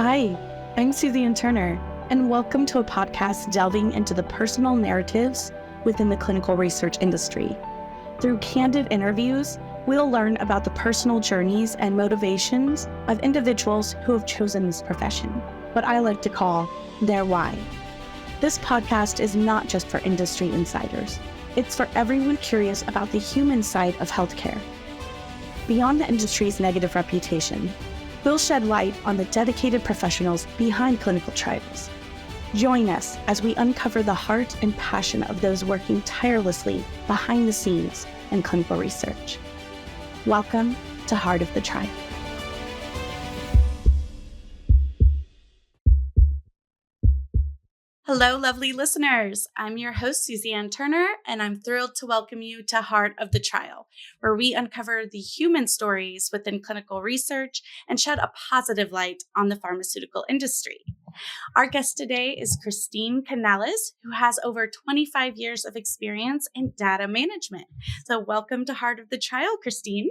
Hi, I'm Suzanne Turner, and welcome to a podcast delving into the personal narratives within the clinical research industry. Through candid interviews, we'll learn about the personal journeys and motivations of individuals who have chosen this profession, what I like to call their why. This podcast is not just for industry insiders. It's for everyone curious about the human side of healthcare. Beyond the industry's negative reputation, we'll shed light on the dedicated professionals behind clinical trials. Join us as we uncover the heart and passion of those working tirelessly behind the scenes in clinical research. Welcome to Heart of the Trial. Hello, lovely listeners. I'm your host, Suzanne Turner, and I'm thrilled to welcome you to Heart of the Trial, where we uncover the human stories within clinical research and shed a positive light on the pharmaceutical industry. Our guest today is Christine Kanalis, who has over 25 years of experience in data management. So welcome to Heart of the Trial, Christine.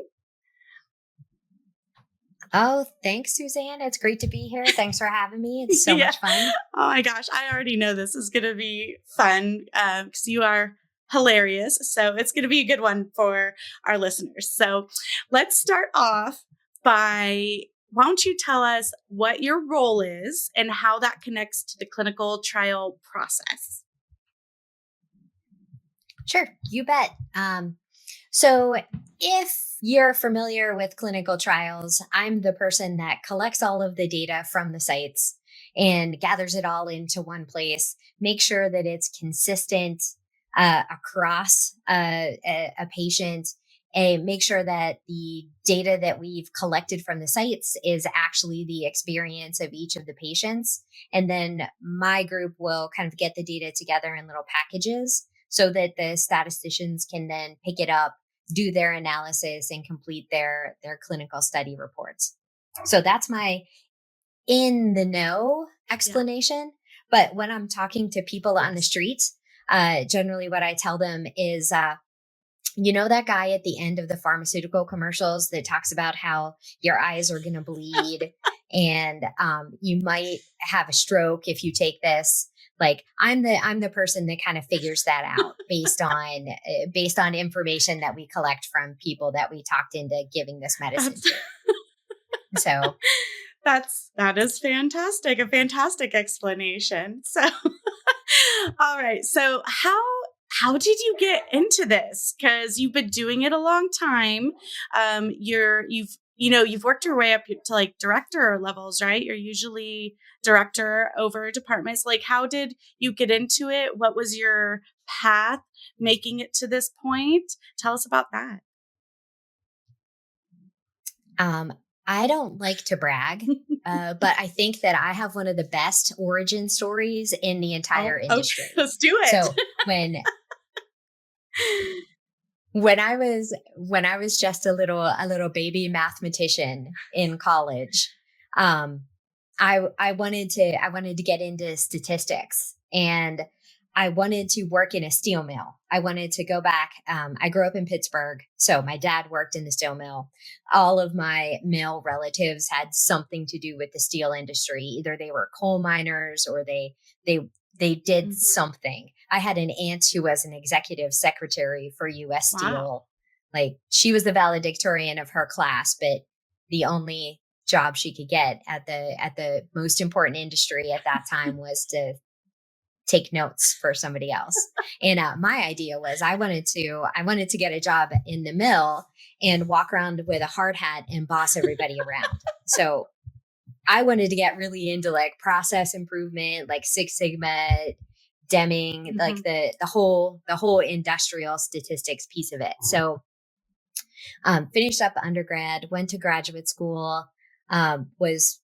Oh, thanks, Suzanne. It's great to be here. Thanks for having me. It's so much fun. Oh my gosh, I already know this is going to be fun because you are hilarious. So it's going to be a good one for our listeners. So let's start off by, why don't you tell us what your role is and how that connects to the clinical trial process? Sure, you bet. So if you're familiar with clinical trials, I'm the person that collects all of the data from the sites and gathers it all into one place, make sure that it's consistent across a patient, and make sure that the data that we've collected from the sites is actually the experience of each of the patients. And then my group will kind of get the data together in little packages so that the statisticians can then pick it up, do their analysis, and complete their clinical study reports. So that's my in the know explanation. Yeah. But when I'm talking to people on the street, generally what I tell them is, you know, that guy at the end of the pharmaceutical commercials that talks about how your eyes are going to bleed and you might have a stroke if you take this. Like I'm the person that kind of figures that out based on information that we collect from people that we talked into giving this medicine to. So that is fantastic. A fantastic explanation. So, all right. So how did you get into this? Because you've been doing it a long time. You've worked your way up to like director levels, right? You're usually director over departments. Like, how did you get into it? What was your path making it to this point? Tell us about that. I don't like to brag, but I think that I have one of the best origin stories in the entire industry. Okay, let's do it. So when I was just a little baby mathematician in college, I wanted to get into statistics, and I wanted to work in a steel mill. I wanted to go back. I grew up in Pittsburgh, so my dad worked in the steel mill. All of my male relatives had something to do with the steel industry. Either they were coal miners or they did something. I had an aunt who was an executive secretary for U.S. Steel. Wow. Like she was the valedictorian of her class, but the only job she could get at the most important industry at that time was to take notes for somebody else. And my idea was I wanted to get a job in the mill and walk around with a hard hat and boss everybody around. So I wanted to get really into like process improvement, like Six Sigma, Deming, like the whole industrial statistics piece of it. So finished up undergrad, went to graduate school, was,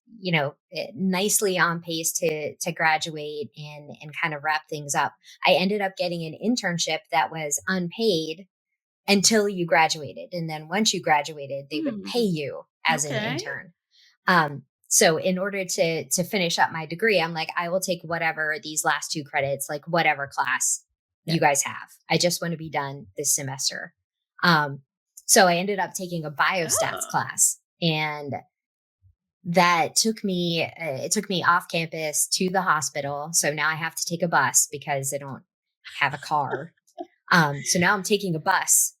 nicely on pace to graduate and kind of wrap things up. I ended up getting an internship that was unpaid until you graduated. And then once you graduated, they would pay you as an intern. So in order to finish up my degree, I'm like, I will take whatever these last 2 credits, like whatever class you guys have. I just want to be done this semester. So I ended up taking a biostats class, and that took me, it took me off campus to the hospital. So now I have to take a bus because I don't have a car. So now I'm taking a bus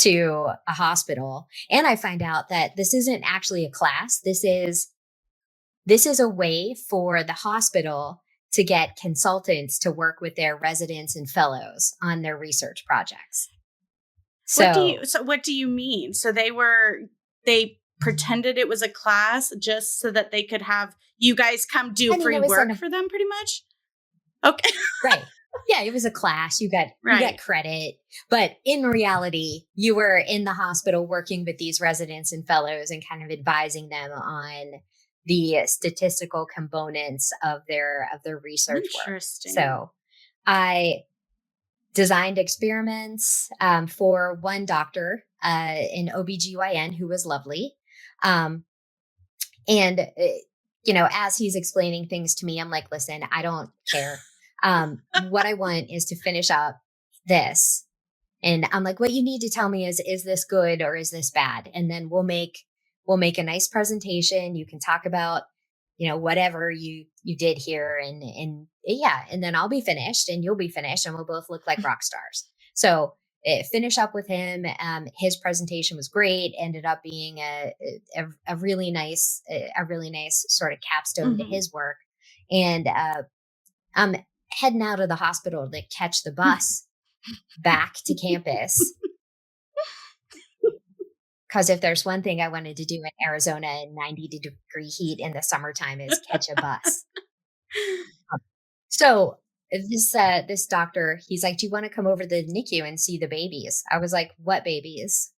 to a hospital, and I find out that this isn't actually a class. This is a way for the hospital to get consultants to work with their residents and fellows on their research projects. So what do you mean? So they pretended it was a class just so that they could have you guys come do free work for them, pretty much? Okay. Right. Yeah, it was a class. You got credit. But in reality, you were in the hospital working with these residents and fellows and kind of advising them on the statistical components of their research work. So I designed experiments for one doctor, an OBGYN who was lovely. And, as he's explaining things to me, I'm like, listen, I don't care. What I want is to finish up this. And I'm like, what you need to tell me is this good or is this bad? And then we'll make a nice presentation. You can talk about, whatever you did here and then I'll be finished and you'll be finished and we'll both look like rock stars. So finish up with him. His presentation was great. Ended up being a really nice sort of capstone to his work. And, I'm heading out of the hospital to catch the bus back to campus. Because if there's one thing I wanted to do in Arizona in 90-degree heat in the summertime is catch a bus. So this doctor, he's like, do you want to come over to the NICU and see the babies? I was like, what babies?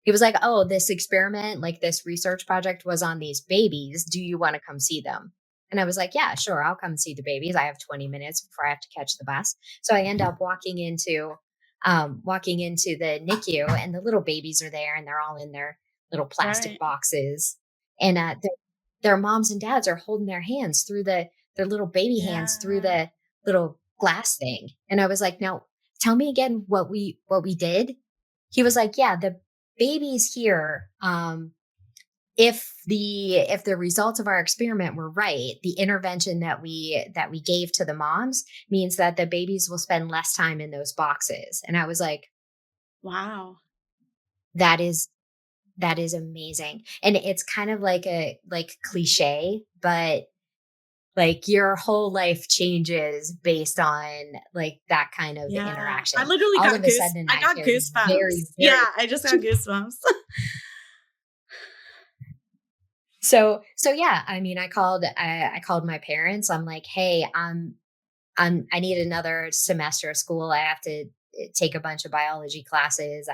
He was like, oh, this experiment, like this research project was on these babies. Do you want to come see them? And I was like, yeah, sure. I'll come see the babies. I have 20 minutes before I have to catch the bus. So I end up walking into the NICU, and the little babies are there and they're all in their little plastic boxes. And their moms and dads are holding their hands through their little baby hands through the little glass thing. And I was like, now tell me again what we did. He was like, yeah, the babies here, if the results of our experiment were right, the intervention that we gave to the moms means that the babies will spend less time in those boxes. And I was like, wow, that is amazing. And it's kind of like cliche, but like your whole life changes based on like that kind of interaction. I literally got goosebumps. Very, very I just got goosebumps. So yeah, I mean, I called my parents. I'm like, hey, I need another semester of school. I have to take a bunch of biology classes.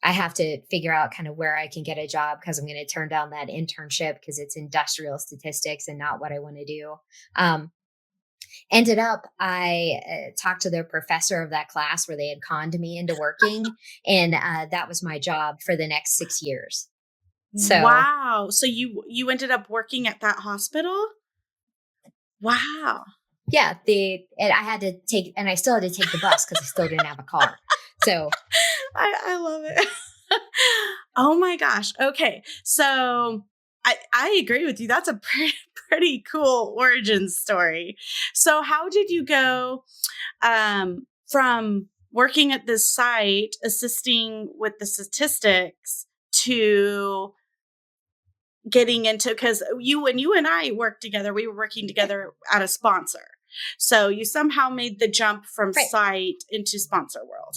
I have to figure out kind of where I can get a job because I'm going to turn down that internship because it's industrial statistics and not what I want to do. Ended up, I talked to the professor of that class where they had conned me into working. And that was my job for the next 6 years. So, wow. So you ended up working at that hospital? Wow. Yeah. I still had to take the bus because I still didn't have a car. So I love it. Oh my gosh. Okay. So I agree with you. That's a pretty cool origin story. So how did you go from working at this site, assisting with the statistics, to getting into, because when you and I worked together, we were working together at a sponsor. So you somehow made the jump from site into sponsor world.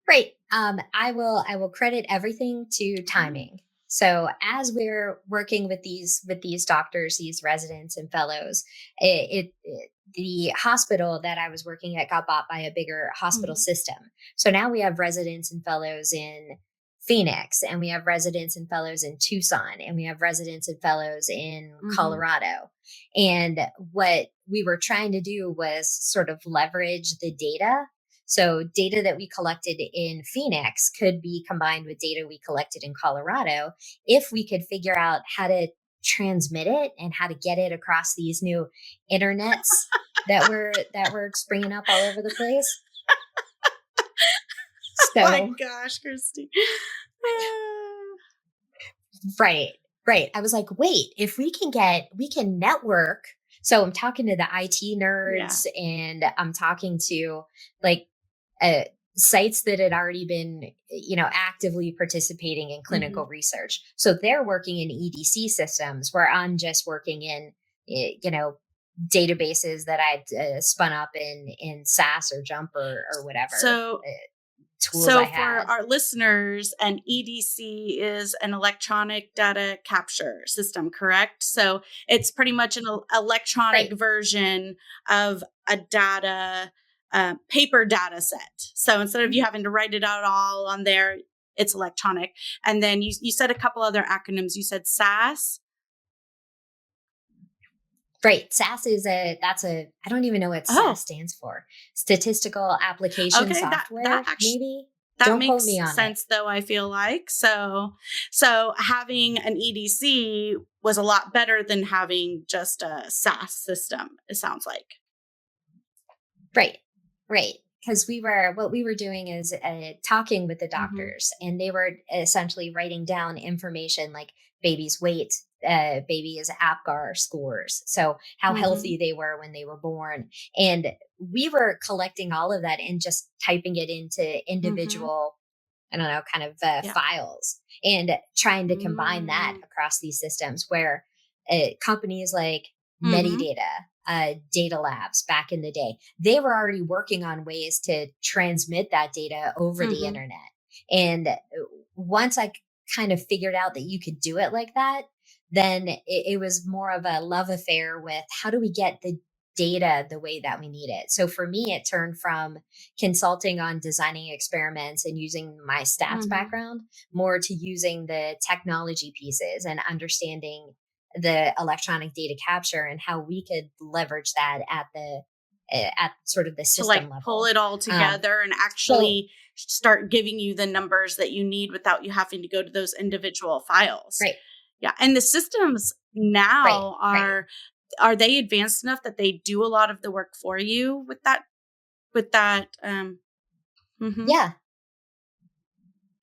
Right. I will credit everything to timing. So as we're working with these doctors, these residents and fellows, the hospital that I was working at got bought by a bigger hospital system. So now we have residents and fellows in Phoenix, and we have residents and fellows in Tucson, and we have residents and fellows in Colorado. And what we were trying to do was sort of leverage the data. So data that we collected in Phoenix could be combined with data we collected in Colorado if we could figure out how to transmit it and how to get it across these new internets that were springing up all over the place. So, oh my gosh, Christine. Right. Right. I was like, wait, if we can network. So I'm talking to the IT Yeah. nerds and I'm talking to like uh, sites that had already been, actively participating in clinical research. So they're working in EDC systems where I'm just working in, databases that I'd spun up in SAS or Jump or whatever. So Tools I for had. our listeners, an EDC is an electronic data capture system, correct? So it's pretty much an electronic version of a paper data set. So instead of you having to write it out all on there, it's electronic. And then you said a couple other acronyms. You said SAS. Right. SAS I don't even know what SAS stands for. Statistical Application Software, that actually, maybe? That Don't makes quote me on sense, it. though, I feel like. So having an EDC was a lot better than having just a SAS system, it sounds like. Right. Right. Because what we were doing is talking with the doctors, and they were essentially writing down information like baby's weight, baby's APGAR scores. So how healthy they were when they were born. And we were collecting all of that and just typing it into individual, I don't know, kind of files, and trying to combine that across these systems where companies like Medidata, Data Labs back in the day, they were already working on ways to transmit that data over the internet. And once I kind of figured out that you could do it like that, then it was more of a love affair with how do we get the data the way that we need it. So for me, it turned from consulting on designing experiments and using my stats background more to using the technology pieces and understanding the electronic data capture and how we could leverage that at sort of the system level. Pull it all together and actually start giving you the numbers that you need without you having to go to those individual files. Right. Yeah. And the systems now are they advanced enough that they do a lot of the work for you with that? Yeah.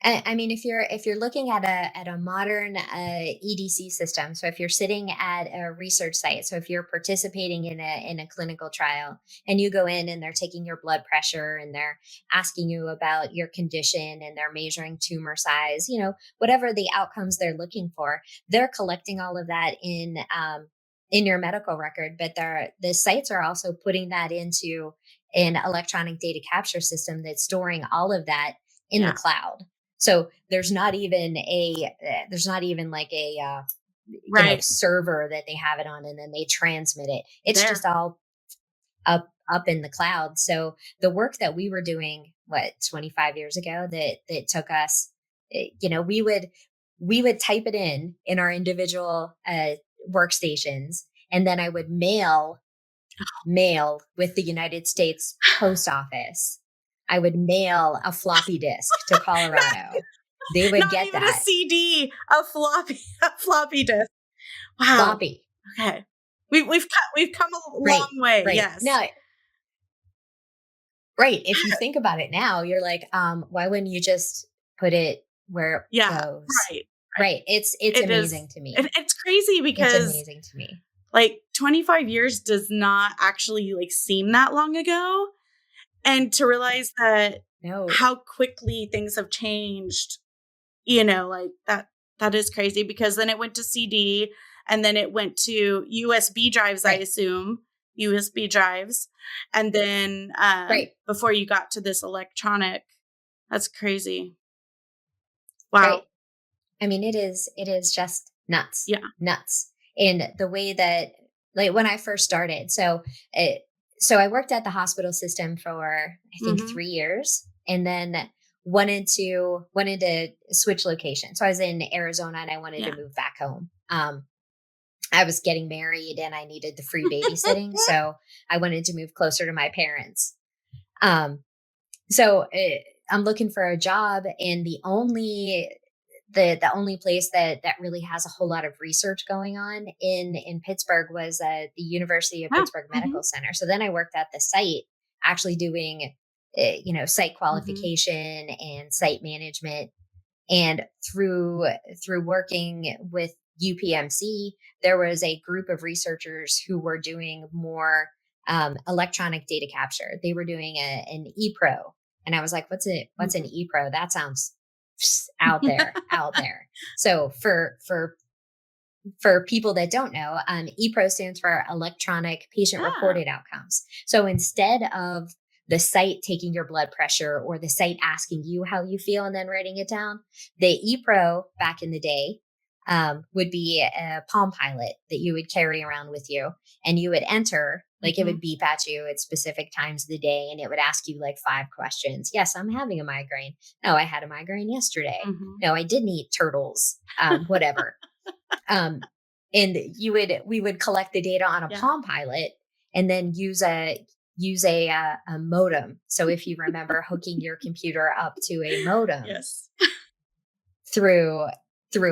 I mean, if you're looking at a modern EDC system, so if you're sitting at a research site, so if you're participating in a clinical trial and you go in and they're taking your blood pressure and they're asking you about your condition and they're measuring tumor size, whatever the outcomes they're looking for, they're collecting all of that in your medical record, but the sites are also putting that into an electronic data capture system that's storing all of that in the cloud. So there's not even like a server that they have it on and then they transmit it. It's just all up in the cloud. So the work that we were doing, 25 years ago, that took us, we would type it in our individual workstations, and then I would mail with the United States Post Office. I would mail a floppy disk to Colorado. They would get even that. A CD, a floppy disk. Wow. Floppy. Okay. We've come a long way. Right. Yes. No. Right. If you think about it now, you're like, why wouldn't you just put it where it goes? Right. It's amazing to me. It's crazy because it's amazing to me. Like 25 years does not actually seem that long ago. And to realize that how quickly things have changed, that is crazy, because then it went to CD and then it went to USB drives, I assume, USB drives. And then before you got to this electronic, that's crazy. Wow. Right. I mean, it is just nuts. Yeah. Nuts. And the way that, when I first started, so I worked at the hospital system for, I think, 3 years, and then wanted to switch location. So I was in Arizona and I wanted to move back home. I was getting married and I needed the free babysitting. So I wanted to move closer to my parents. So I'm looking for a job, and the only place that really has a whole lot of research going on in Pittsburgh was the University of Pittsburgh Medical Center. So then I worked at the site, actually doing, site qualification and site management And through working with UPMC, there was a group of researchers who were doing more electronic data capture. They were doing an ePro, and I was like, "What's an ePro? That sounds out there." So for people that don't know, ePro stands for electronic patient reported outcomes. So instead of the site taking your blood pressure or the site asking you how you feel and then writing it down, the ePro back in the day would be a Palm Pilot that you would carry around with you, and you would enter, like it would beep at you at specific times of the day, and it would ask you like 5 questions. Yes, I'm having a migraine. No, I had a migraine yesterday. No, I didn't eat turtles. Whatever. And we would collect the data on a Palm Pilot and then use a modem. So if you remember hooking your computer up to a modem through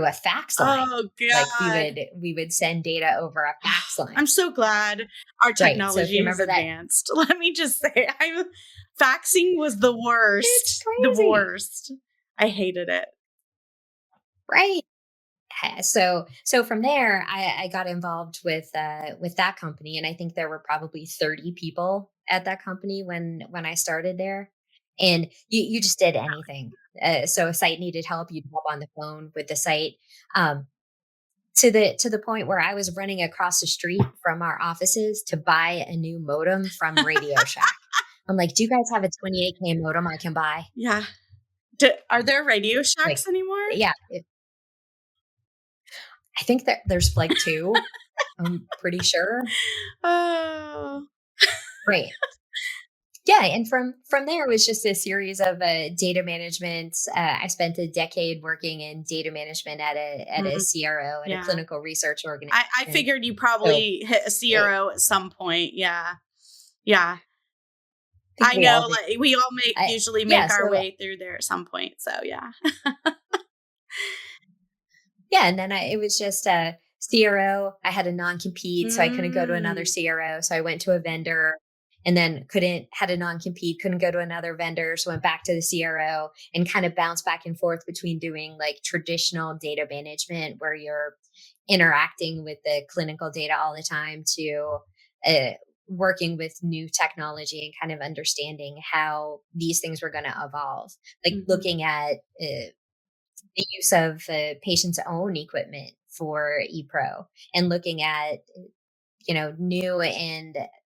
a fax line. Oh God. Like we would send data over a fax line. I'm so glad our technology is advanced. Let me just say, faxing was the worst. It's crazy. The worst. I hated it. Right. So from there, I got involved with that company, and I think there were probably 30 people at that company when I started there, and you just did anything. So a site needed help, you'd hop on the phone with the site, to the point where I was running across the street from our offices to buy a new modem from Radio Shack. I'm like, "Do you guys have a 28K modem I can buy?" Yeah. Are there Radio Shacks anymore? Yeah. I think that there's like 2. I'm pretty sure. Oh. Right. Yeah. And from there, it was just a series of data management. I spent a decade working in data management at a CRO, at a clinical research organization. I figured you probably hit a CRO at some point. Yeah. Yeah. I know, like we all usually make our way through there at some point. So yeah. Yeah. And then it was just a CRO. I had a non-compete, so I couldn't go to another CRO. So I went to a vendor, and then had a non-compete, couldn't go to another vendor. So went back to the CRO and kind of bounced back and forth between doing like traditional data management, where you're interacting with the clinical data all the time, to working with new technology and kind of understanding how these things were going to evolve, like looking at the use of patient's own equipment for ePro, and looking at, new and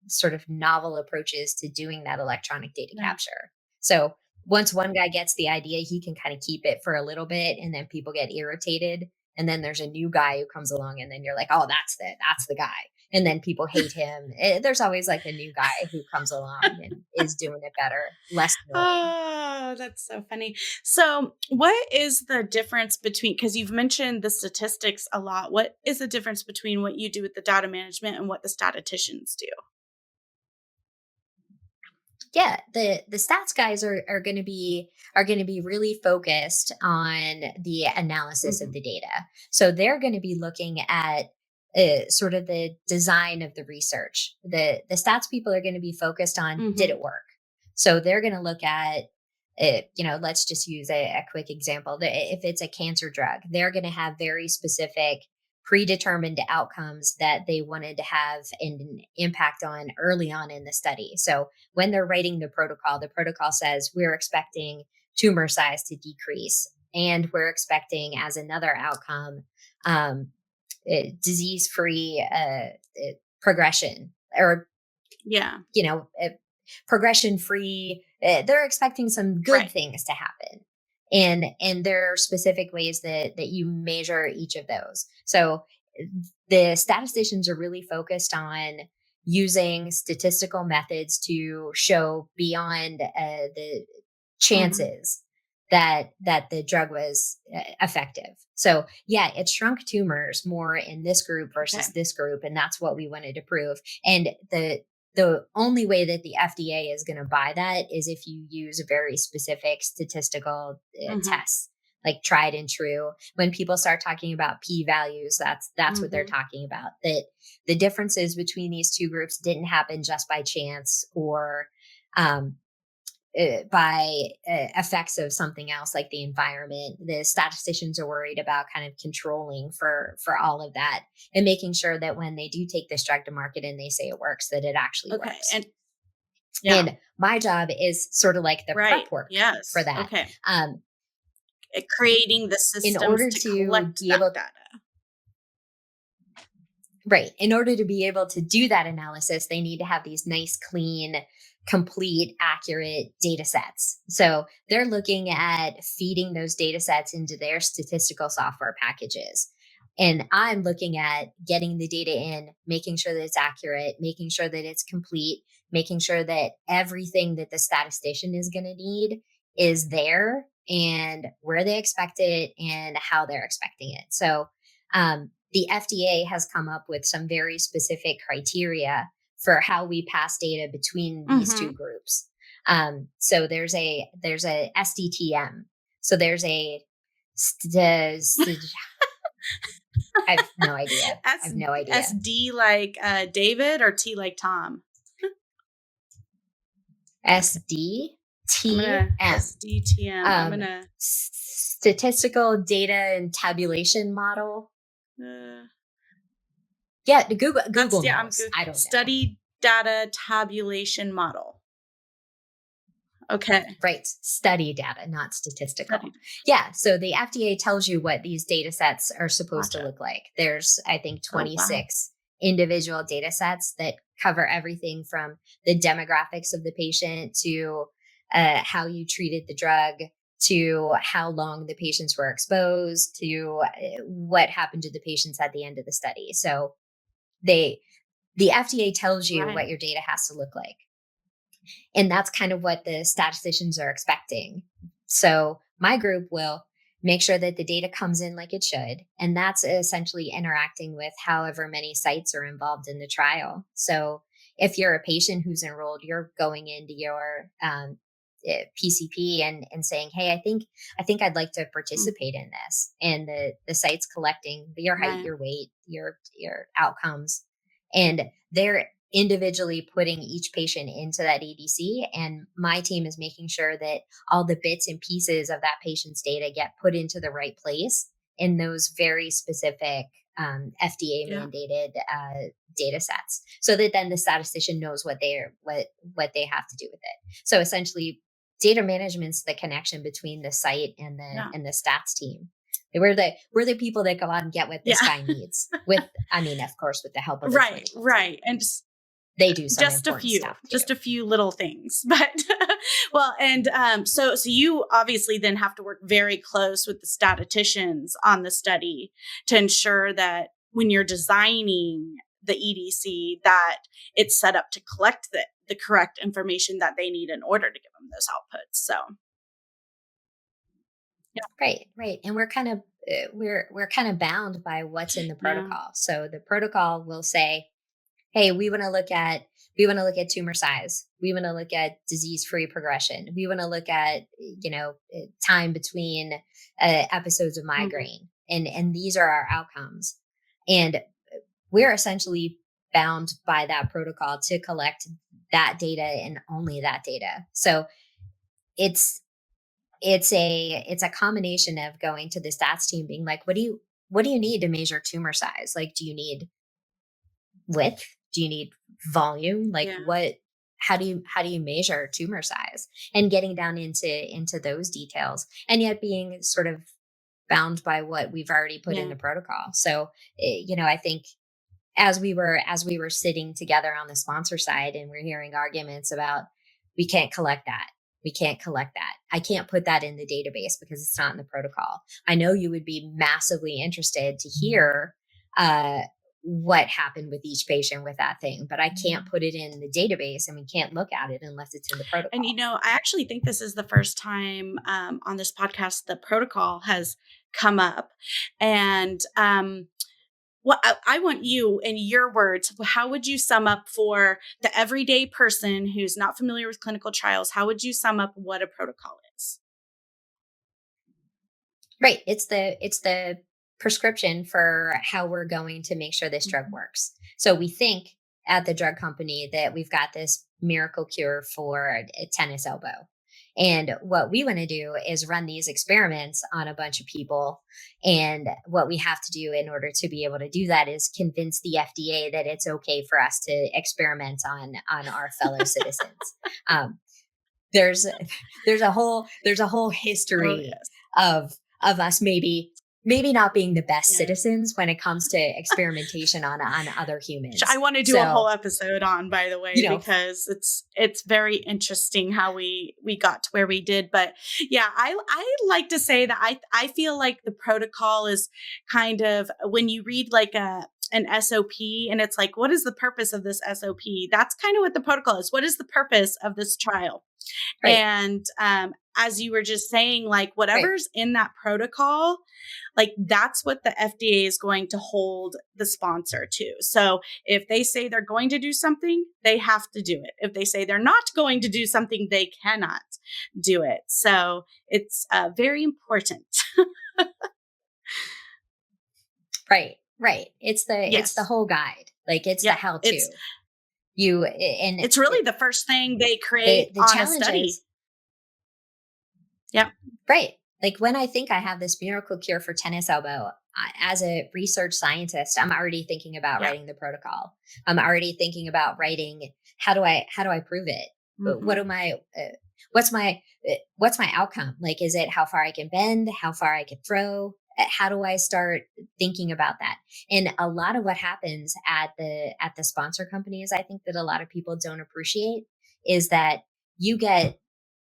sort of novel approaches to doing that electronic data capture. So once one guy gets the idea, he can kind of keep it for a little bit, and then people get irritated. And then there's a new guy who comes along, and then you're like, "Oh, that's the guy." And then people hate him. There's always like a new guy who comes along and is doing it better, less annoying. Oh, that's so funny. So what is the difference between, because you've mentioned the statistics a lot, what is the difference between what you do with the data management and what the statisticians do? Yeah, the stats guys are going to be really focused on the analysis of the data. So they're going to be looking at sort of the design of the research. The stats people are going to be focused on, did it work? So they're going to look at let's just use a quick example. If it's a cancer drug, they're going to have very specific predetermined outcomes that they wanted to have an impact on early on in the study. So when they're writing the protocol says we're expecting tumor size to decrease, and we're expecting as another outcome disease-free progression, or progression-free. They're expecting some good things to happen. And there are specific ways that you measure each of those. So the statisticians are really focused on using statistical methods to show beyond the chances that the drug was effective. So yeah, it shrunk tumors more in this group versus this group, and that's what we wanted to prove. And the only way that the FDA is going to buy that is if you use very specific statistical tests, like tried and true. When people start talking about p-values, that's what they're talking about. That the differences between these two groups didn't happen just by chance, or effects of something else like the environment. The statisticians are worried about kind of controlling for all of that and making sure that when they do take this drug to market and they say it works, that it actually works. And my job is sort of like the prep work for that. Okay. Creating the systems in order to collect be that able data. Right. In order to be able to do that analysis, they need to have these nice, clean, complete, accurate data sets. So they're looking at feeding those data sets into their statistical software packages. And I'm looking at getting the data in, making sure that it's accurate, making sure that it's complete, making sure that everything that the statistician is going to need is there and where they expect it and how they're expecting it. So the FDA has come up with some very specific criteria for how we pass data between these two groups. So there's a SDTM. So there's a I have no idea. I have no idea. SD like David or T like Tom? SDTM. SDTM. I'm gonna statistical data and tabulation model. Yeah, Google knows. I don't know. Study data tabulation model. Okay. Right. Study data, not statistical. Yeah. So the FDA tells you what these data sets are supposed to look like. There's, I think, 26 individual data sets that cover everything from the demographics of the patient to how you treated the drug, to how long the patients were exposed, to what happened to the patients at the end of the study. So the FDA tells you what your data has to look like. And that's kind of what the statisticians are expecting. So my group will make sure that the data comes in like it should. And that's essentially interacting with however many sites are involved in the trial. So if you're a patient who's enrolled, you're going into your PCP and saying, hey, I think I'd like to participate in this. And the site's collecting your height, your weight, your outcomes. And they're individually putting each patient into that EDC. And my team is making sure that all the bits and pieces of that patient's data get put into the right place in those very specific FDA mandated data sets, so that then the statistician knows what they have to do with it. So essentially, data management's the connection between the site and the stats team. We're the people that go out and get what this guy needs. Of course, with the help of right, and they do some important stuff too. Just a few little things, but so you obviously then have to work very close with the statisticians on the study to ensure that when you're designing the EDC, that it's set up to collect the correct information that they need in order to give them those outputs. So, right, and we're kind of bound by what's in the protocol. So the protocol will say, hey, we want to look at tumor size. We want to look at disease-free progression. We want to look at, time between episodes of migraine. And these are our outcomes. And we're essentially bound by that protocol to collect that data and only that data. So it's a combination of going to the stats team being like, what do you need to measure tumor size? Like, do you need width? Do you need volume? Like how do you measure tumor size, and getting down into those details, and yet being sort of bound by what we've already put in the protocol. So, I think as we were sitting together on the sponsor side and we're hearing arguments about, we can't collect that. I can't put that in the database because it's not in the protocol. I know you would be massively interested to hear, what happened with each patient with that thing, but I can't put it in the database and we can't look at it unless it's in the protocol. And, I actually think this is the first time on this podcast, the protocol has come up. And I want you, in your words, how would you sum up for the everyday person who's not familiar with clinical trials? How would you sum up what a protocol is? Right. It's the prescription for how we're going to make sure this drug works. So we think at the drug company that we've got this miracle cure for a tennis elbow. And what we want to do is run these experiments on a bunch of people. And what we have to do in order to be able to do that is convince the FDA that it's okay for us to experiment on our fellow citizens. There's a whole history of us maybe not being the best citizens when it comes to experimentation on other humans. I want to do a whole episode on, by the way, because it's very interesting how we got to where we did. But yeah, I like to say that I feel like the protocol is kind of, when you read like an SOP and it's like, what is the purpose of this SOP? That's kind of what the protocol is. What is the purpose of this trial? Right. And as you were just saying, like whatever's in that protocol, like that's what the FDA is going to hold the sponsor to. So if they say they're going to do something, they have to do it. If they say they're not going to do something, they cannot do it. So it's very important. Right. It's the whole guide. Like it's the how-to. It's really the first thing they create the on a study. Yep. Right. Like when I think I have this miracle cure for tennis elbow, as a research scientist, I'm already thinking about writing the protocol. I'm already thinking about writing, how do I prove it? Mm-hmm. What's my outcome? Like, is it how far I can bend, how far I can throw? How do I start thinking about that? And a lot of what happens at the sponsor companies, I think that a lot of people don't appreciate, is that you get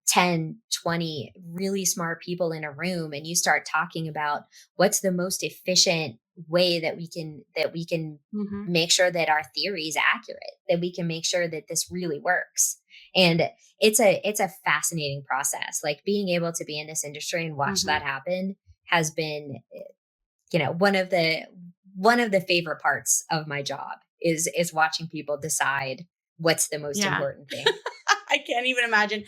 10, 20 really smart people in a room and you start talking about what's the most efficient way that we can mm-hmm. make sure that our theory is accurate, that we can make sure that this really works. And it's a fascinating process. Like being able to be in this industry and watch mm-hmm. that happen has been, one of the favorite parts of my job is watching people decide what's the most important thing. I can't even imagine.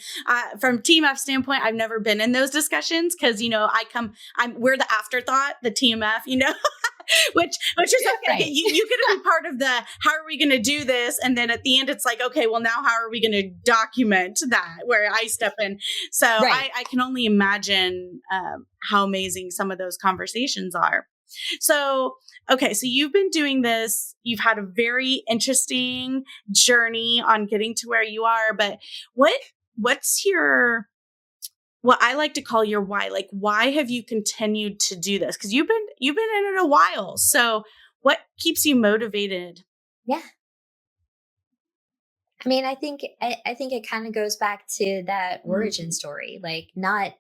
From TMF standpoint, I've never been in those discussions because, we're the afterthought, the TMF, which is okay. Right. You get to be part of the, how are we going to do this? And then at the end, it's like, okay, well, now how are we going to document that, where I step in? So right. I can only imagine how amazing some of those conversations are. So, okay, so you've been doing this. You've had a very interesting journey on getting to where you are. But what's your, what I like to call your why? Like, why have you continued to do this? Because you've been in it a while. So, what keeps you motivated? Yeah. I mean, I think it kind of goes back to that origin story. Like, not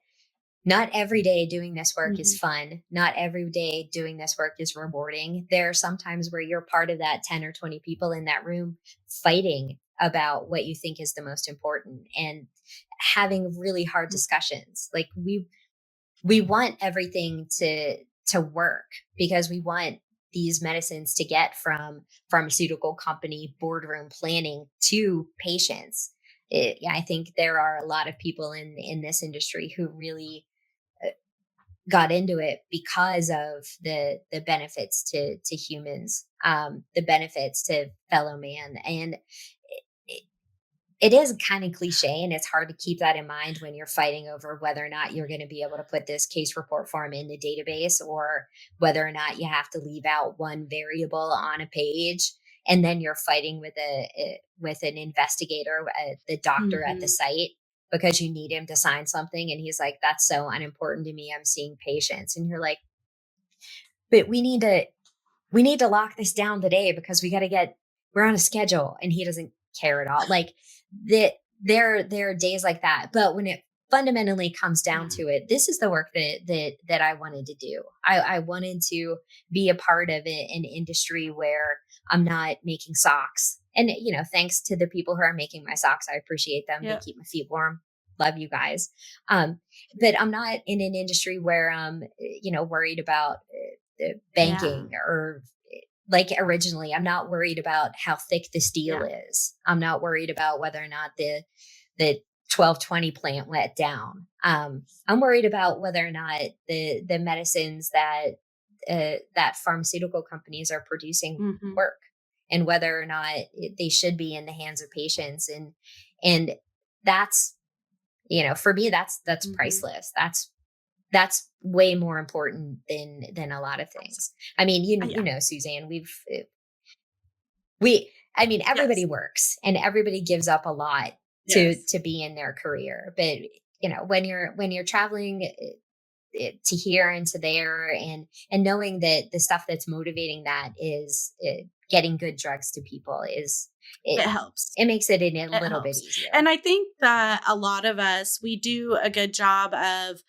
every day doing this work mm-hmm. is fun. Not every day doing this work is rewarding. There are some times where you're part of that 10 or 20 people in that room fighting about what you think is the most important and having really hard discussions. Like we want everything to work because we want these medicines to get from pharmaceutical company boardroom planning to patients. I think there are a lot of people in this industry who really got into it because of the benefits to humans, the benefits to fellow man. And it is kind of cliche, and it's hard to keep that in mind when you're fighting over whether or not you're going to be able to put this case report form in the database, or whether or not you have to leave out one variable on a page. And then you're fighting with an investigator, the doctor mm-hmm. at the site, because you need him to sign something. And he's like, that's so unimportant to me. I'm seeing patients. And you're like, but we need to lock this down today because we're on a schedule, and he doesn't care at all. Like there are days like that. But when it fundamentally comes down to it, this is the work that I wanted to do. I wanted to be a part of an industry where I'm not making socks. And, thanks to the people who are making my socks, I appreciate them. Yep. They keep my feet warm. Love you guys. But I'm not in an industry where I'm, worried about banking or like originally. I'm not worried about how thick the steel is. I'm not worried about whether or not the 1220 plant went down. I'm worried about whether or not the medicines that pharmaceutical companies are producing mm-hmm. work, and whether or not they should be in the hands of patients. And that's For me, that's priceless. That's way more important than a lot of things. I mean, Yeah. Suzanne, everybody Yes. works and everybody gives up a lot Yes. to be in their career. But, when you're traveling to here and to there, and knowing that the stuff that's motivating that is getting good drugs to people, it It helps. it makes it a It little bit helps. easier. And I think that a lot of us, we do a good job of,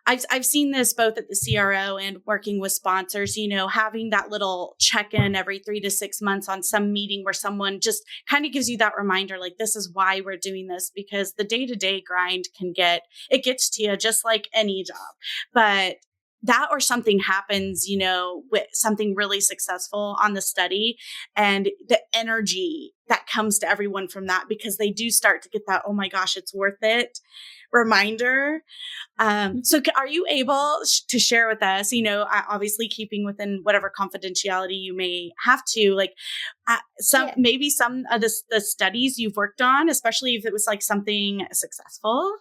I've seen this both at the CRO and working with sponsors, having that little check-in every 3 to 6 months on some meeting where someone just kind of gives you that reminder, like, this is why we're doing this, because the day-to-day grind it gets to you just like any job. But that, or something happens, with something really successful on the study, and the energy that comes to everyone from that, because they do start to get that, oh my gosh, it's worth it reminder. So are you able to share with us, obviously keeping within whatever confidentiality you may have to, like, Yeah. maybe some of the studies you've worked on, especially if it was like something successful?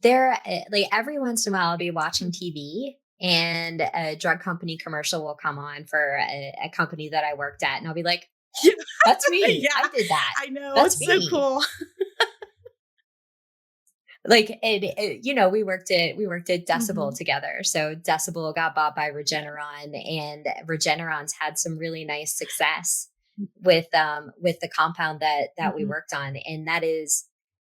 There, like every once in a while, I'll be watching TV and a drug company commercial will come on for a company that I worked at, and I'll be like, "That's me. Yeah, I did that. I know. That's It's so me." cool. Like, we worked at Decibel Mhm. together. So Decibel got bought by Regeneron, and Regeneron's had some really nice success with the compound that we Mhm. worked on, and that is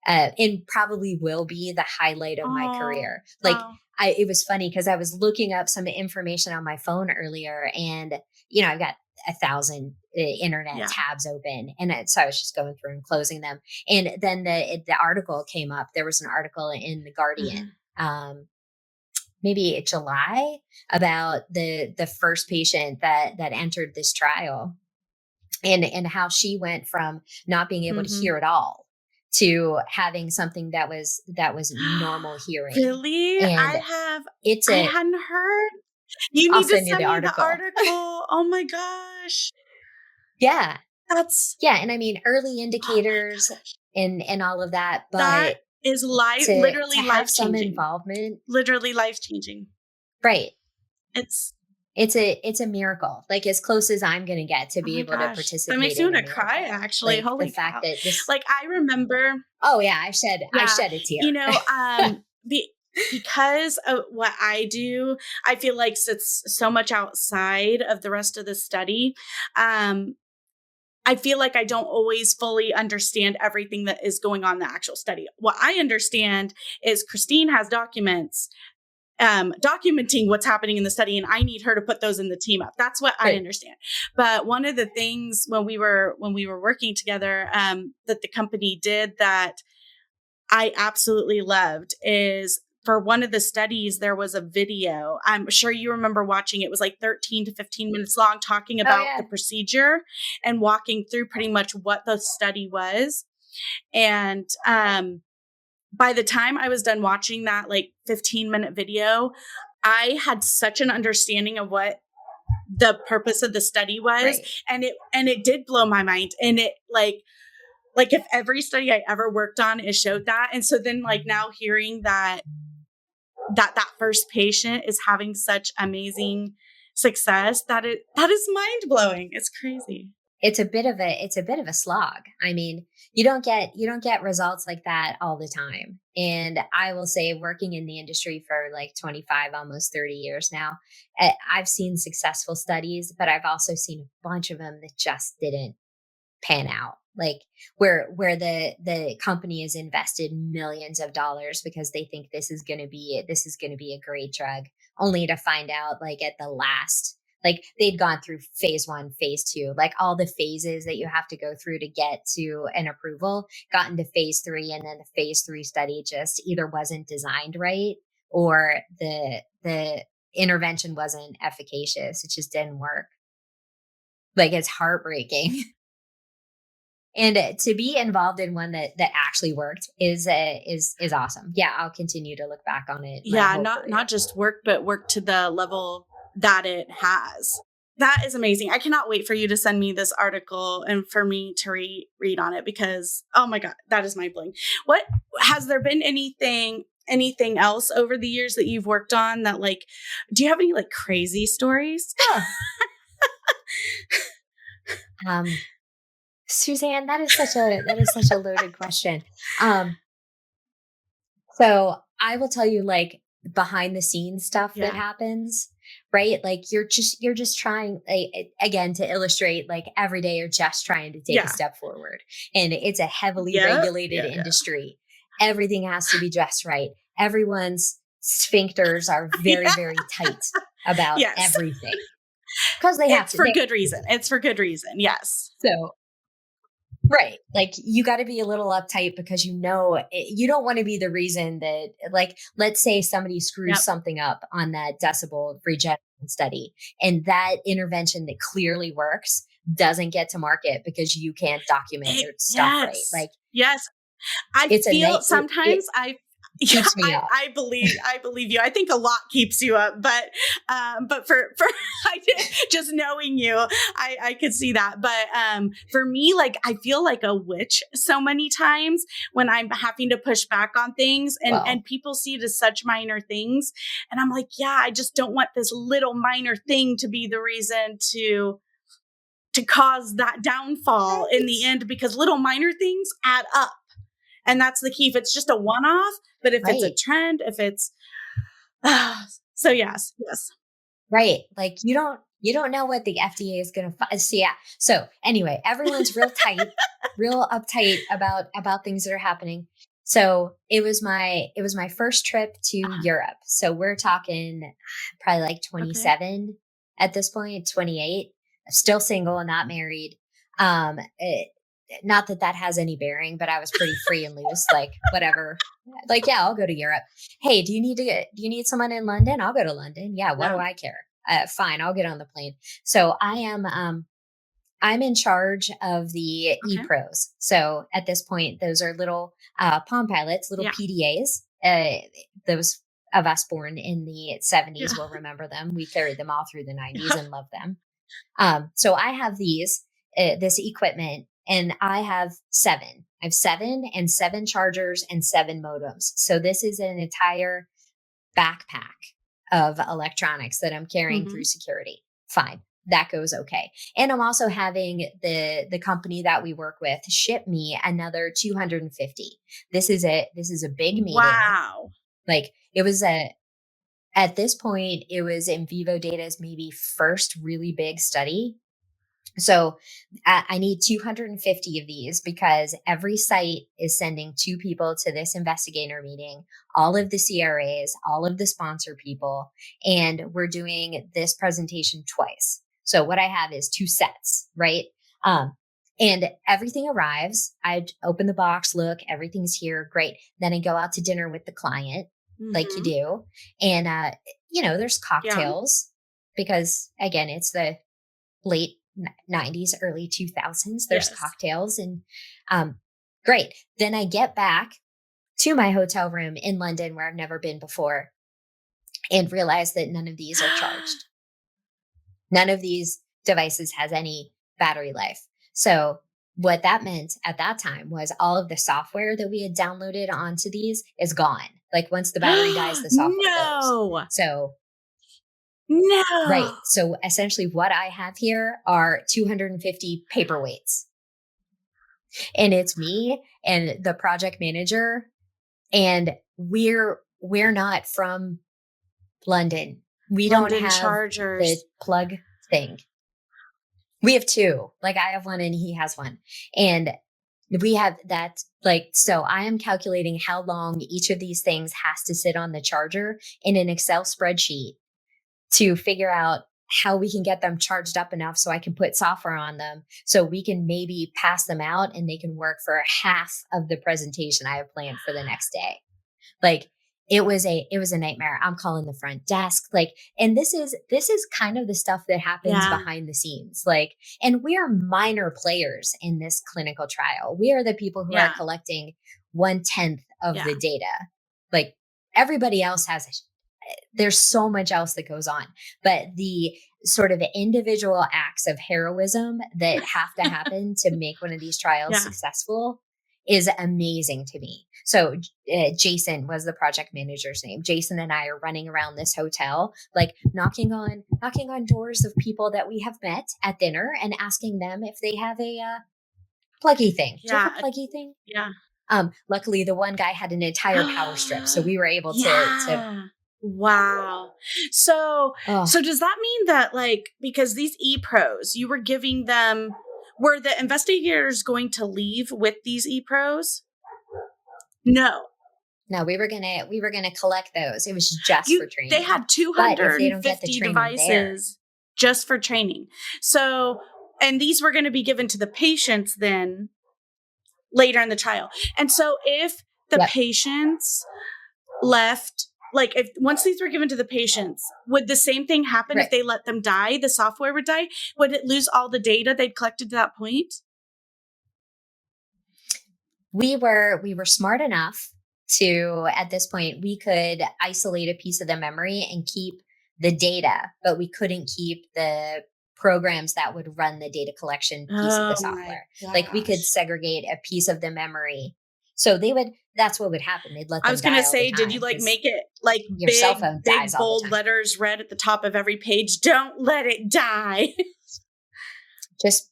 and probably will be the highlight of my Oh, career. Like, wow. it was funny because I was looking up some information on my phone earlier, and I've got 1,000 internet Yeah. tabs open, and so I was just going through and closing them, and then the article came up. There was an article in the Guardian, Mhm. maybe July, about the first patient that entered this trial, and how she went from not being able to Mhm. hear at all to having something that was normal hearing. Really? And it's I a hadn't heard. You I'll need to send you the send me the article. article. Oh my gosh. Yeah. That's Yeah, and I mean, early Oh my indicators gosh. and all of that, That but is to literally have some life-changing. involvement, Literally life-changing. right. It's It's a miracle. Like, as close as I'm going to get to Oh be my able to gosh. That participate makes me in a wanna cry, miracle. actually. Like, the Holy fact cow. that this Like, I remember Oh yeah, I Yeah, shed a tear. be because of what I do, I feel like sits so much outside of the rest of the study. Um, I feel like I don't always fully understand everything that is going on in the actual study. What I understand is Christine has documents documenting what's happening in the study, and I need her to put those in the team up. That's what I Right. understand. But one of the things when we were working together, that the company did that I absolutely loved is, for one of the studies, there was a video. I'm sure you remember watching. It was like 13 to 15 minutes long, talking Oh about the yeah. procedure and walking through pretty much what the study was. And by the time I was done watching that like 15-minute video, I had such an understanding of what the purpose of the study was, Right. and it did blow my mind. And it like if every study I ever worked on, it showed that. And so then, like, now hearing that first patient is having such amazing success, that is mind-blowing. It's crazy. It's a bit of a slog. I mean, you don't get results like that all the time. And I will say, working in the industry for like 25, almost 30 years now, I've seen successful studies, but I've also seen a bunch of them that just didn't pan out. Like, where the company has invested millions of dollars because they think this is going to be a great drug, only to find out, like, at the last, like, they'd gone through phase 1, phase 2, like all the phases that you have to go through to get to an approval, got into phase 3, and then the phase 3 study just either wasn't designed right, or the intervention wasn't efficacious. It just didn't work. Like, it's heartbreaking. And to be involved in one that actually worked is awesome. Yeah, I'll continue to look back on it my Yeah, whole not career. just work, but work to the level that it has. That is amazing. I cannot wait for you to send me this article and for me to read on it because, oh my God, that is mind blowing. What has there been anything else over the years that you've worked on that like, do you have any like crazy stories? Suzanne, that is such a loaded question. So I will tell you like behind the scenes stuff that happens, right? Like you're just trying again to illustrate like every day you're just trying to take a step forward, and it's a heavily regulated industry. Everything has to be just right. Everyone's sphincters are very, very tight about everything because they have to. For good reason. It's for good reason. Yes. So. Right. Like you got to be a little uptight because you don't want to be the reason that like, let's say somebody screws something up on that decibel regeneration study and that intervention that clearly works doesn't get to market because you can't document your stuff right. Like, I feel sometimes keeps me up. I believe you. I think a lot keeps you up, but for just knowing you, I could see that. But for me, like I feel like a witch so many times when I'm having to push back on things, and people see it as such minor things, and I'm like, I just don't want this little minor thing to be the reason to cause that downfall in the end, because little minor things add up. And that's the key. If it's just a one-off, but if it's a trend, if it's, so yes. Right. Like you don't know what the FDA is going to see. Yeah. So anyway, everyone's real tight, real uptight about things that are happening. So it was my first trip to Europe. So we're talking probably like 27 at this point, 28, still single and not married. Not that has any bearing, but I was pretty free and loose, like whatever. Like, I'll go to Europe. Hey, do you need someone in London? I'll go to London. Yeah. What do I care? Fine. I'll get on the plane. So I'm in charge of the ePros. So at this point, those are little Palm Pilots, little PDAs. Those of us born in the 70s will remember them. We carried them all through the 90s and love them. So I have this equipment. And I have 7. I have 7 and 7 chargers and 7 modems. So this is an entire backpack of electronics that I'm carrying through security. Fine. That goes okay. And I'm also having the company that we work with ship me another 250. This is a big meeting. Wow. Like it was at this point, it was in vivo data's maybe first really big study. So I need 250 of these because every site is sending 2 people to this investigator meeting, all of the CRAs, all of the sponsor people, and we're doing this presentation twice. So what I have is 2 sets, right? And everything arrives. I open the box, look, everything's here. Great. Then I go out to dinner with the client like you do. And, there's cocktails because again, it's the late 90s, early 2000s. There's cocktails and great. Then I get back to my hotel room in London where I've never been before and realize that none of these are charged. None of these devices has any battery life. So what that meant at that time was all of the software that we had downloaded onto these is gone. Like once the battery dies, the software goes. So no. Right. So essentially what I have here are 250 paperweights. And it's me and the project manager. And we're not from London. We don't have chargers. The plug thing. We have 2. Like I have one and he has one. And we have that so I am calculating how long each of these things has to sit on the charger in an Excel spreadsheet to figure out how we can get them charged up enough so I can put software on them so we can maybe pass them out and they can work for half of the presentation I have planned for the next day. Like it was a nightmare. I'm calling the front desk. And this is kind of the stuff that happens behind the scenes. And we are minor players in this clinical trial. We are the people who are collecting 1/10 of the data. Everybody else has there's so much else that goes on, but the sort of individual acts of heroism that have to happen to make one of these trials Yeah. successful is amazing to me. So Jason was the project manager's name. Jason and I are running around this hotel, like knocking on doors of people that we have met at dinner and asking them if they have a pluggy thing. Do you have a pluggy thing? Yeah. Luckily the one guy had an entire power strip, so we were able to Wow. So does that mean that, like, because these e-pros, you were giving them, were the investigators going to leave with these e-pros? No, we were gonna collect those. It was just for training. They had But if they don't get the 250 training devices just for training. So, and these were going to be given to the patients then later in the trial. And so if the patients left, like if once these were given to the patients, would the same thing happen if they let them die? The software would die? Would it lose all the data they'd collected to that point? We were smart enough to, at this point, we could isolate a piece of the memory and keep the data, but we couldn't keep the programs that would run the data collection piece of the software. Like we could segregate a piece of the memory. So that's what would happen. They'd let them. I was going to say, did you like make it like your cell phone big bold letters read at the top of every page? Don't let it die. Just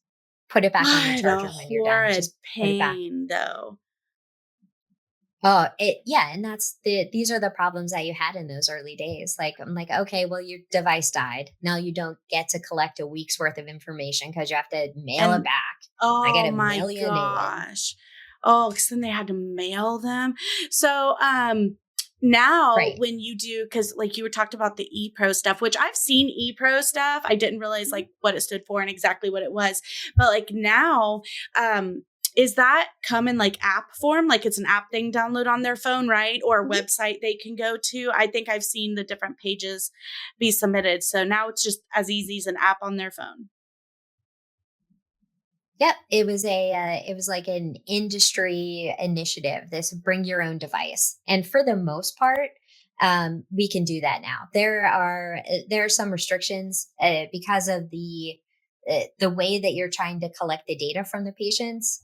put it back on the charger when you're done. Just pain, though. Oh, and these are the problems that you had in those early days. Like, I'm like, okay, well, your device died. Now you don't get to collect a week's worth of information because you have to mail it back. Oh my gosh. Oh, because then they had to mail them. So, now when you do, because like you were talked about the ePro stuff, which I've seen ePro stuff. I didn't realize like what it stood for and exactly what it was. But like now, is that come in like app form? Like it's an app they can download on their phone, right? Or a website they can go to. I think I've seen the different pages be submitted. So now it's just as easy as an app on their phone. Yep. It was like an industry initiative, this bring your own device. And for the most part, we can do that now. There are some restrictions because of the way that you're trying to collect the data from the patients.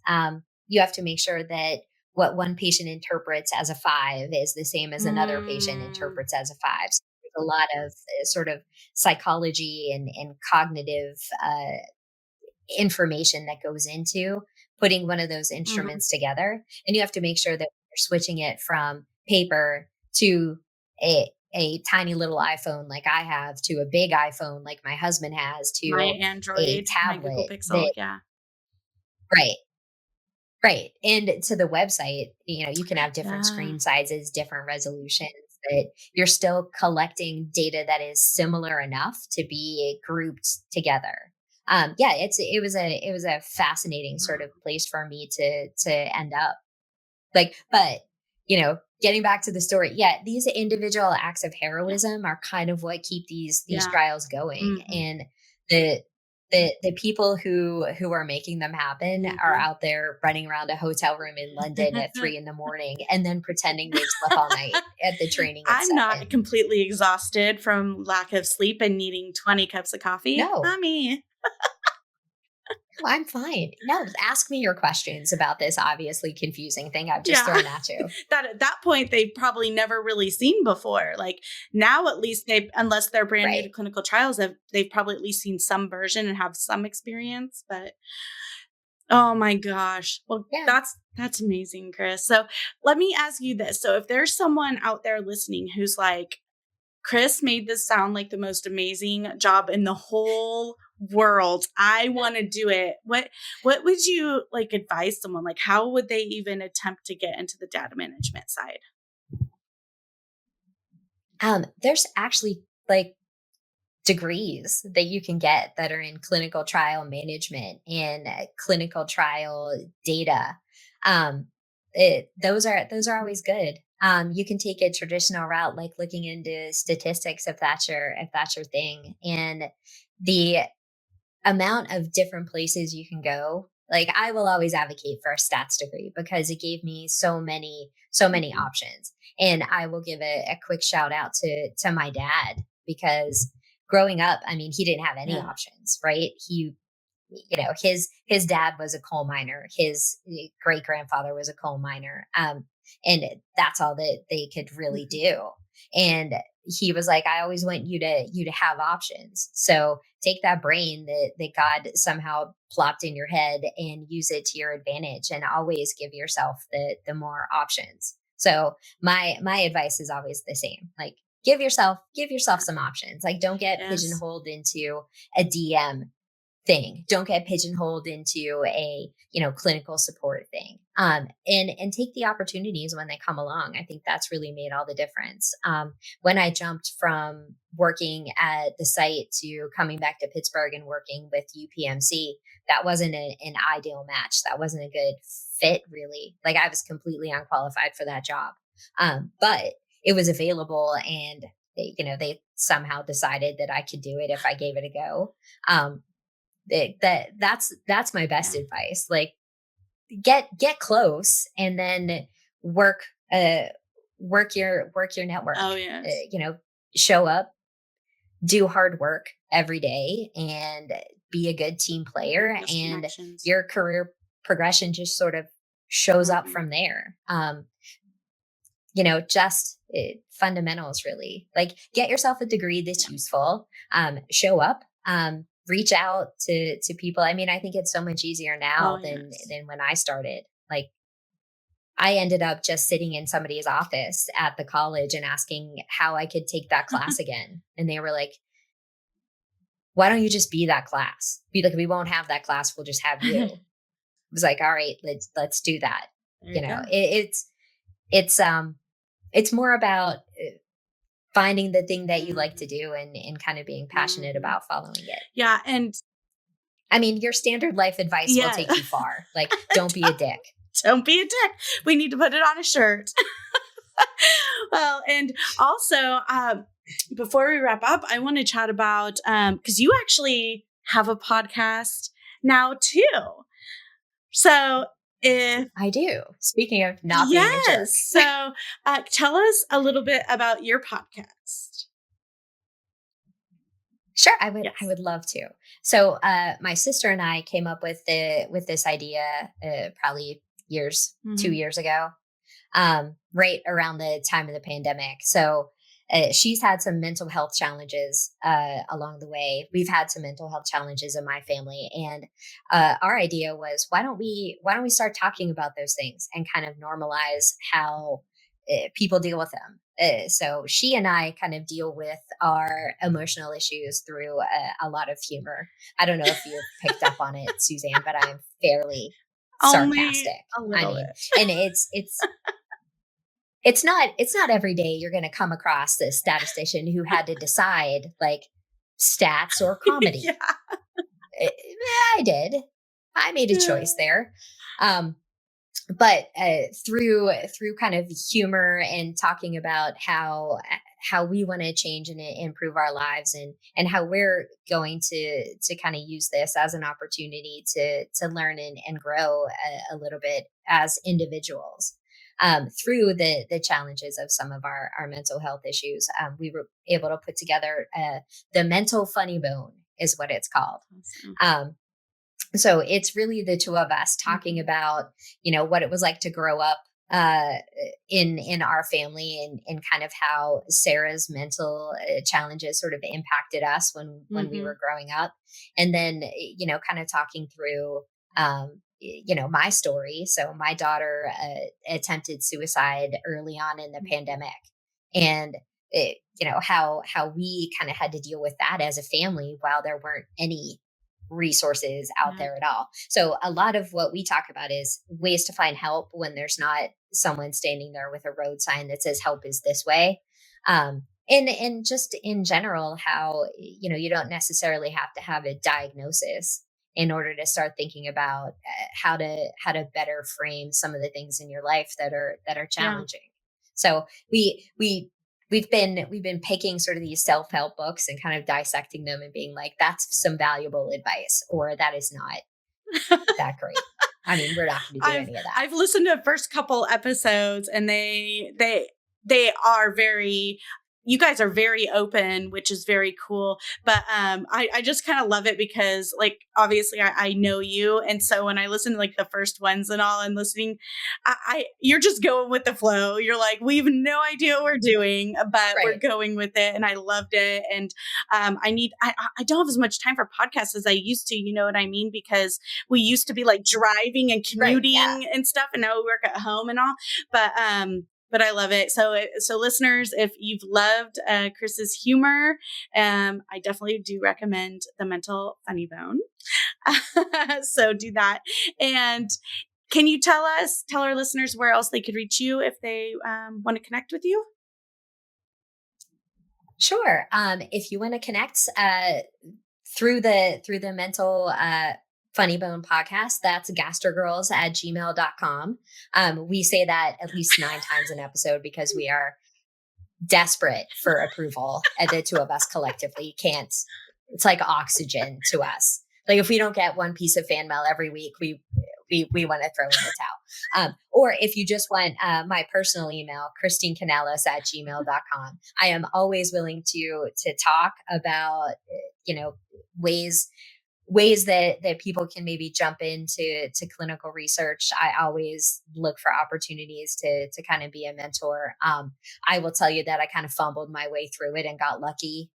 You have to make sure that what one patient interprets as a 5 is the same as another patient interprets as a 5. So there's a lot of sort of psychology and cognitive information that goes into putting one of those instruments together. And you have to make sure that you're switching it from paper to a tiny little iPhone like I have to a big iPhone like my husband has to my Android, a tablet. My Google Pixel, Right. And to the website, you can have different screen sizes, different resolutions, that you're still collecting data that is similar enough to be grouped together. It was a fascinating sort of place for me to end up. Like, but getting back to the story, these individual acts of heroism are kind of what keep these trials going. And the people who are making them happen are out there running around a hotel room in London at 3 a.m. and then pretending they've slept all night at the training. I'm not completely exhausted from lack of sleep and needing 20 cups of coffee. No. Not me. No, I'm fine. No, ask me your questions about this obviously confusing thing I've just thrown at you. That at that point they've probably never really seen before. Like now, at least unless they're brand new to clinical trials, they've probably at least seen some version and have some experience. But oh my gosh, well, that's amazing, Chris. So let me ask you this: so if there's someone out there listening who's like, Chris made this sound like the most amazing job in the whole world. I want to do it. What would you like advise someone? Like, how would they even attempt to get into the data management side? There's actually like degrees that you can get that are in clinical trial management and clinical trial data. Those are always good. You can take a traditional route, like looking into statistics if that's your thing. And the amount of different places you can go, like I will always advocate for a stats degree because it gave me so many options. And I will give a quick shout out to my dad, because growing up, I mean, he didn't have any options, right? His dad was a coal miner. His great grandfather was a coal miner. And that's all that they could really do. And he was like, I always want you to have options. So take that brain that God somehow plopped in your head and use it to your advantage, and always give yourself the more options. So my advice is always the same. Like, give yourself some options. Like, don't get pigeonholed into a DM thing. Don't get pigeonholed into a, clinical support thing. And take the opportunities when they come along. I think that's really made all the difference. When I jumped from working at the site to coming back to Pittsburgh and working with UPMC, that wasn't an ideal match. That wasn't a good fit, really. Like, I was completely unqualified for that job. But it was available, and they somehow decided that I could do it if I gave it a go. That's my best advice. Like, get close, and then work your network. Oh, yes. Show up, do hard work every day, and be a good team player. Those and connections. Your career progression just sort of shows up from there. Just fundamentals, really. Like, get yourself a degree that's useful. Show up. Reach out to people. I mean, I think it's so much easier now than when I started. Like, I ended up just sitting in somebody's office at the college and asking how I could take that class again. And they were like, why don't you just be that class? Be like, we won't have that class. We'll just have you. I was like, all right, let's do that. It's more about finding the thing that you like to do and kind of being passionate about following it. Yeah. And I mean, your standard life advice will take you far. Like, don't be a dick. Don't be a dick. We need to put it on a shirt. Well, and also, before we wrap up, I want to chat about, because you actually have a podcast now too. So if I do. Speaking of not being a jerk. So tell us a little bit about your podcast. Sure, I would love to. So my sister and I came up with this idea probably 2 years ago, right around the time of the pandemic. So she's had some mental health challenges along the way. We've had some mental health challenges in my family, and our idea was, why don't we start talking about those things and kind of normalize how people deal with them. So she and I kind of deal with our emotional issues through a lot of humor. I don't know if you've picked up on it, Suzanne, but I'm fairly sarcastic. Only a little bit. And it's not every day you're going to come across this statistician who had to decide, like, stats or comedy. I did. I made a choice there. But through kind of humor and talking about how we want to change and improve our lives, and how we're going to kind of use this as an opportunity to learn and grow a little bit as individuals. Through the challenges of some of our mental health issues, we were able to put together the Mental Funny Bone is what it's called. Awesome. So it's really the two of us talking about, what it was like to grow up in our family, and kind of how Sarah's mental challenges sort of impacted us when we were growing up. And then, kind of talking through, my story. So my daughter attempted suicide early on in the pandemic, and how we kind of had to deal with that as a family while there weren't any resources out there at all. So a lot of what we talk about is ways to find help when there's not someone standing there with a road sign that says help is this way. And just in general, how, you don't necessarily have to have a diagnosis in order to start thinking about how to better frame some of the things in your life that are challenging. So we've been picking sort of these self-help books and kind of dissecting them and being like, that's some valuable advice, or that is not that great. I mean, we're not going to do any of that. I've listened to the first couple episodes, and they you guys are very open, which is very cool. But I just kind of love it because, like, obviously I know you. And so when I listen to like the first ones and all and listening, you're just going with the flow. You're like, we have no idea what we're doing, but we're going with it. And I loved it. And I don't have as much time for podcasts as I used to, you know what I mean? Because we used to be like driving and commuting and stuff. And now we work at home and all. But I love it. So listeners, if you've loved Chris's humor, I definitely do recommend The Mental Funny Bone. So do that. And can you tell our listeners where else they could reach you if they want to connect with you? Sure. If you want to connect through the Mental Funny Bone podcast, that's gastrogirls@gmail.com. We say that at least 9 times an episode because we are desperate for approval. And the two of us collectively can't. It's like oxygen to us. Like if we don't get one piece of fan mail every week, we want to throw in the towel. Or if you just want my personal email, Christine Kanalis @gmail.com. I am always willing to talk about, ways that people can maybe jump into clinical research. I always look for opportunities to kind of be a mentor. I will tell you that I kind of fumbled my way through it and got lucky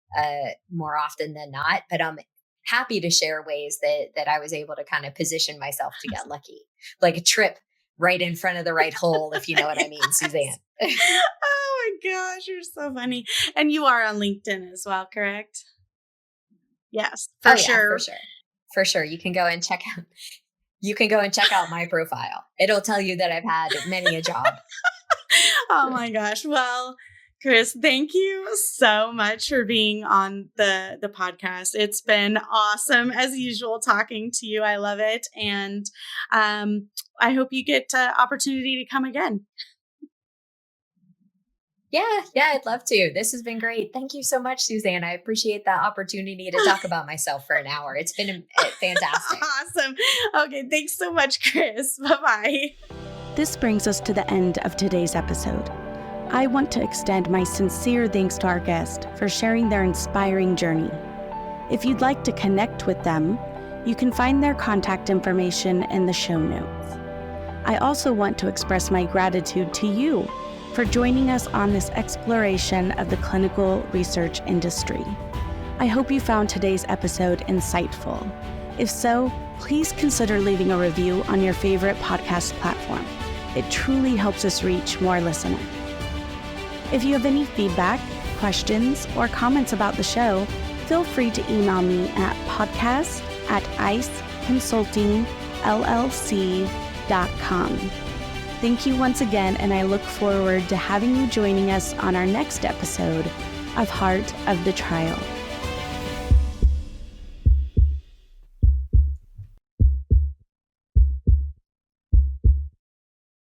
more often than not, but I'm happy to share ways that I was able to kind of position myself to get lucky, like a trip right in front of the right hole, if you know what I mean, Suzanne. Oh my gosh, you're so funny. And you are on LinkedIn as well, correct? Yes, for sure. For sure. You can go and check out my profile. It'll tell you that I've had many a job. Oh my gosh. Well, Chris, thank you so much for being on the podcast. It's been awesome as usual talking to you. I love it. And I hope you get opportunity to come again. Yeah, I'd love to. This has been great. Thank you so much, Suzanne. I appreciate the opportunity to talk about myself for an hour. It's been fantastic. Awesome. Okay, thanks so much, Chris. Bye-bye. This brings us to the end of today's episode. I want to extend my sincere thanks to our guest for sharing their inspiring journey. If you'd like to connect with them, you can find their contact information in the show notes. I also want to express my gratitude to you for joining us on this exploration of the clinical research industry. I hope you found today's episode insightful. If so, please consider leaving a review on your favorite podcast platform. It truly helps us reach more listeners. If you have any feedback, questions, or comments about the show, feel free to email me at podcast@iceconsultingllc.com. Thank you once again, and I look forward to having you joining us on our next episode of Heart of the Trial.